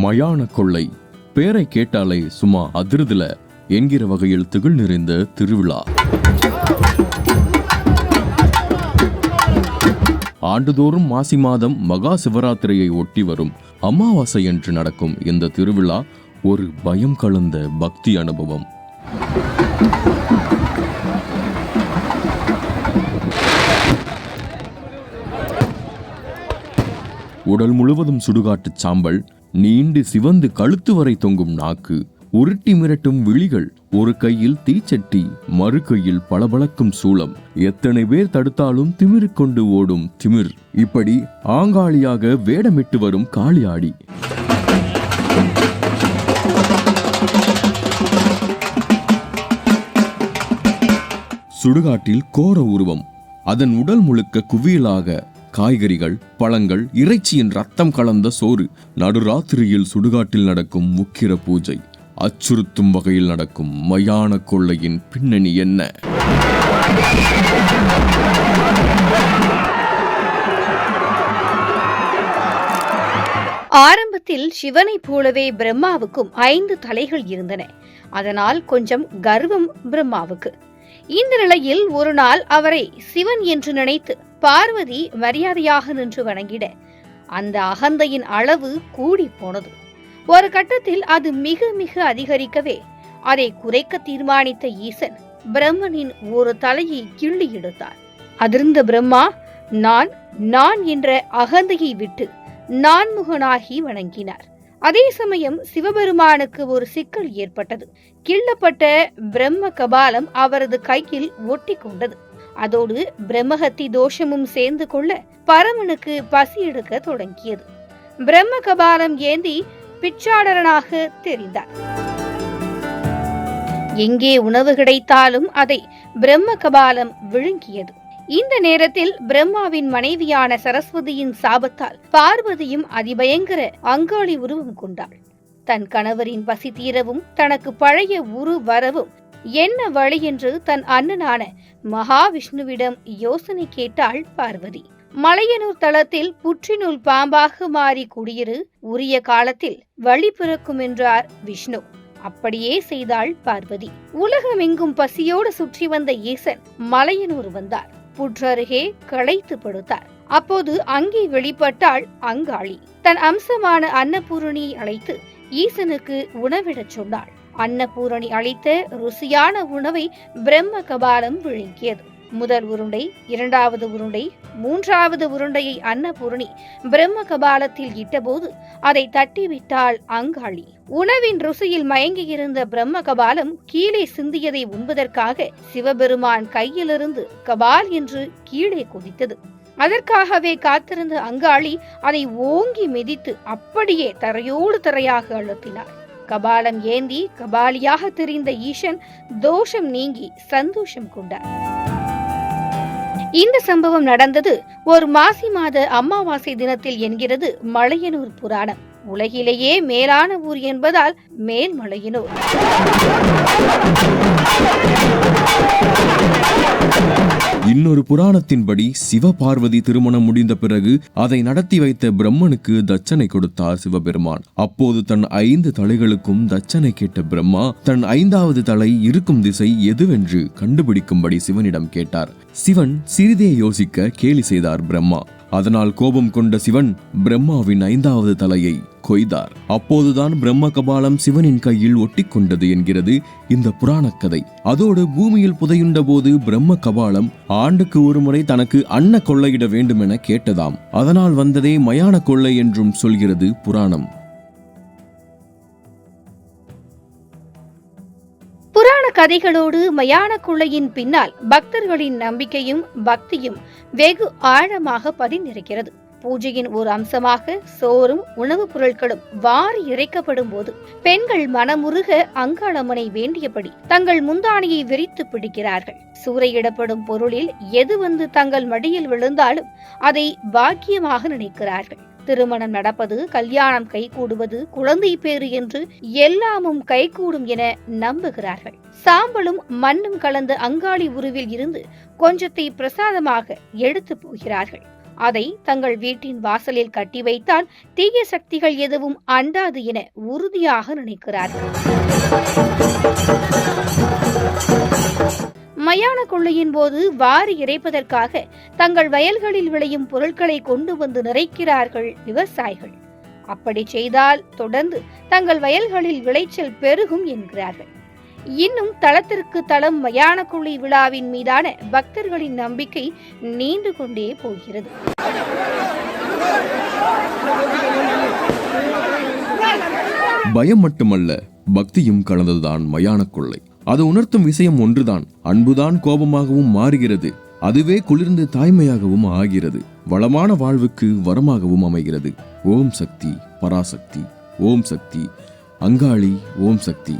மயான கொள்ளை பேரை கேட்டாலே சும்மா அதிர்தல என்கிற வகையில் திகழ் நிறைந்த திருவிழா. ஆண்டுதோறும் மாசி மாதம் மகா சிவராத்திரியை ஒட்டி வரும் அமாவாசை என்று நடக்கும் இந்த திருவிழா ஒரு பயம் கலந்த பக்தி அனுபவம். உடல் முழுவதும் சுடுகாட்டு சாம்பல், நீண்டு சிவந்து கழுத்து வரை தொங்கும் நாக்கு, உருட்டி மிரட்டும் விழிகள், ஒரு கையில் தீச்சட்டி, மறு கையில் பளபளக்கும் சூளம், எத்தனை பேர் தடுத்தாலும் திமிரு கொண்டு ஓடும் திமிர், இப்படி ஆங்காளியாக வேடமிட்டு வரும் காளியாடி. சுடுகாட்டில் கோர உருவம், அதன் உடல் முழுக்க குவியலாக காய்கறிகள், பழங்கள், இறைச்சியின் ரத்தம் கலந்த சோறு. நடுராத்திரியில் சுடுகாட்டில் நடக்கும் முக்கிர பூஜை. அச்சுறுத்தும் வகையில் நடக்கும் மயான கொள்ளையின் பின்னணி என்ன? ஆரம்பத்தில் சிவனை போலவே பிரம்மாவுக்கும் 5 தலைகள் இருந்தன. அதனால் கொஞ்சம் கர்வம் பிரம்மாவுக்கு. இந்த நிலையில் ஒரு நாள் அவரை சிவன் என்று நினைத்து பார்வதி மரியாதையாக நின்று வணங்கிட அந்த அகந்தையின் அளவு கூடி போனது. ஒரு கட்டத்தில் அது மிக மிக அதிகரிக்கவே அதை குறைக்க தீர்மானித்த ஈசன் பிரம்மனின் ஒரு தலையை கிள்ளி எடுத்தார். அதிர்ந்த பிரம்மா நான் என்ற அகந்தையை விட்டு நான்முகனாகி வணங்கினார். அதே சமயம் சிவபெருமானுக்கு ஒரு சிக்கல் ஏற்பட்டது. கிள்ளப்பட்ட பிரம்ம கபாலம் அவரது கையில் ஒட்டி கொண்டது. அதோடு பிரம்மஹத்தி தோஷமும் சேர்ந்து கொள்ள பரமனுக்கு பசி எடுக்க தொடங்கியது. பிரம்ம கபாலம் ஏந்தி பிச்சாடரனாக தெரிந்தார். எங்கே உணவு கிடைத்தாலும் அதை பிரம்ம கபாலம் விழுங்கியது. இந்த நேரத்தில் பிரம்மாவின் மனைவியான சரஸ்வதியின் சாபத்தால் பார்வதியும் அதிபயங்கர அங்காளி உருவம் கொண்டாள். தன் கணவரின் பசி தீரவும் தனக்கு பழைய உரு வரவும் என்ன வழி என்று தன் அண்ணனான மகாவிஷ்ணுவிடம் யோசனை கேட்டாள் பார்வதி. மலையனூர் தளத்தில் புற்றினுள் பாம்பாக மாறி குடியிரு, உரிய காலத்தில் வழி பிறக்கும் என்றார் விஷ்ணு. அப்படியே செய்தாள் பார்வதி. உலகமெங்கும் பசியோடு சுற்றி வந்த ஈசன் மலையனூர் வந்தார். புற்றருகே களைத்து படுத்தார். அப்போது அங்கே வெளிப்பட்டாள் அங்காளி. தன் அம்சமான அன்னபூரணியை அழைத்து ஈசனுக்கு உணவிடச் சொன்னாள். அன்னபூரணி அளித்த ருசியான உணவை பிரம்ம கபாலம் விழுங்கியது. முதல் உருண்டை, 2வது உருண்டை, 3வது உருண்டையை அன்னபூரணி பிரம்ம கபாலத்தில் இட்டபோது அதை தட்டிவிட்டாள் அங்காளி. உணவின் ருசியில் மயங்கியிருந்த பிரம்ம கபாலம் கீழே சிந்தியதை உண்பதற்காக சிவபெருமான் கையிலிருந்து கபால் என்று கீழே குதித்தது. அதற்காகவே காத்திருந்த அங்காளி அதை ஓங்கி மிதித்து அப்படியே தரையோடு தரையாக அழுத்தினார். கபாலம் ஏந்தி கபாலியாக தெரிந்த ஈசன் தோஷம் நீங்கி சந்தோஷம் கொண்டார். இந்த சம்பவம் நடந்தது ஒரு மாசி மாத அமாவாசை தினத்தில் என்கிறது மலையனூர் புராணம். உலகிலேயே மேலான ஊர் என்பதால் மேல்மலையனூர். இன்னொரு புராணத்தின்படி சிவபார்வதி திருமணம் முடிந்த பிறகு அதை நடத்தி வைத்த பிரம்மனுக்கு தட்சணை கொடுத்தார் சிவபெருமான். அப்போது தன் 5 தலைகளுக்கும் தட்சணை கேட்ட பிரம்மா தன் 5வது தலை இருக்கும் திசை எதுவென்று கண்டுபிடிக்கும்படி சிவனிடம் கேட்டார். சிவன் சிறிதே யோசிக்க கேலி செய்தார் பிரம்மா. அதனால் கோபம் கொண்ட சிவன் பிரம்மாவின் 5வது தலையை கொய்தார். அப்போதுதான் பிரம்ம கபாலம் சிவனின் கையில் ஒட்டி கொண்டது என்கிறது இந்த புராண கதை. அதோடு பூமியில் புதையுண்ட போது பிரம்ம கபாலம் ஆண்டுக்கு ஒருமுறை தனக்கு அன்ன கொள்ளையிட வேண்டும் என கேட்டதாம். அதனால் வந்ததே மயான கொள்ளை என்றும் சொல்கிறது புராணம். புராண கதைகளோடு மயான கொள்ளையின் பின்னால் பக்தர்களின் நம்பிக்கையும் பக்தியும் வெகு ஆழமாக பதிந்திருக்கிறது. பூஜையின் ஒரு அம்சமாக சோறும் உணவுப் பொருட்களும் வாரி இறைக்கப்படும் போது பெண்கள் மனமுருக அங்காளம்மனை வேண்டியபடி தங்கள் முந்தானையை விரித்து பிடிக்கிறார்கள். சூறையிடப்படும் பொருளில் எது வந்து தங்கள் மடியில் விழுந்தாலும் அதை பாக்கியமாக நினைக்கிறார்கள். திருமணம் நடப்பது, கல்யாணம் கைகூடுவது, குழந்தை பேறு என்று எல்லாமும் கைகூடும் என நம்புகிறார்கள். சாம்பலும் மண்ணும் கலந்த அங்காளி உருவில் இருந்து கொஞ்சத்தை பிரசாதமாக எடுத்து போகிறார்கள். அதை தங்கள் வீட்டின் வாசலில் கட்டி வைத்தால் தீய சக்திகள் எதுவும் அண்டாது என உறுதியாக நினைக்கிறார்கள். மயான கொள்ளையின் போது வாரி இறைப்பதற்காக தங்கள் வயல்களில் விளையும் பொருட்களை கொண்டு வந்து நிறைக்கிறார்கள் விவசாயிகள். அப்படி செய்தால் தொடர்ந்து தங்கள் வயல்களில் விளைச்சல் பெருகும் என்கிறார்கள். இன்னும் தளத்திற்கு தளம் மயான கொள்ளை விழாவின் மீதான பக்தர்களின் நம்பிக்கை நீண்டு கொண்டே போகிறது. பயம் மட்டுமல்ல, பக்தியும் கலந்ததுதான் மயான கொள்ளை. அது உணர்த்தும் விஷயம் ஒன்றுதான். அன்புதான் கோபமாகவும் மாறுகிறது. அதுவே குளிர்ந்து தாய்மையாகவும் ஆகிறது. வளமான வாழ்வுக்கு வரமாகவும் அமைகிறது. ஓம் சக்தி பராசக்தி. ஓம் சக்தி அங்காளி. ஓம் சக்தி.